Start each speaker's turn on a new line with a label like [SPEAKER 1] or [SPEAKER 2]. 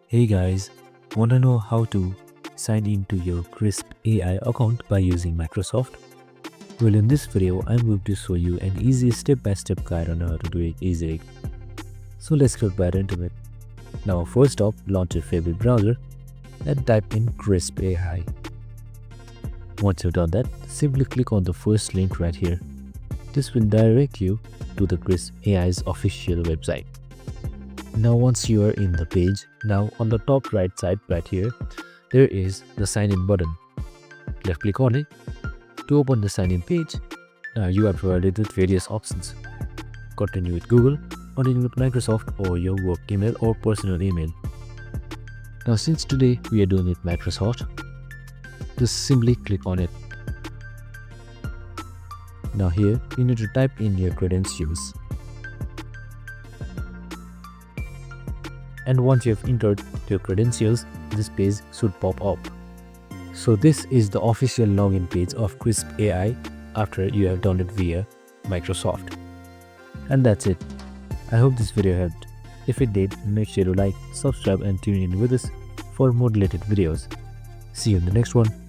[SPEAKER 1] Hey guys, wanna know how to sign into your Krisp AI account by using Microsoft? Well, in this video, I'm going to show you an easy step-by-step guide on how to do it easily. So let's get right into it. Now, first off, launch your favorite browser and type in Krisp AI. Once you've done that, simply click on the first link right here. This will direct you to the Krisp AI's official website. Now once you are in the page, now on the top right side right here, there is the sign in button. Left click on it to open the sign in page. Now you are provided with various options. Continue with Google, continue with Microsoft or your work email or personal email. Now since today we are doing it Microsoft, just simply click on it. Now here you need to type in your credentials. And once you have entered your credentials, this page should pop up. So this is the official login page of Krisp AI after you have done it via Microsoft. And that's it. I hope this video helped. If it did, make sure to like, subscribe and tune in with us for more related videos. See you in the next one.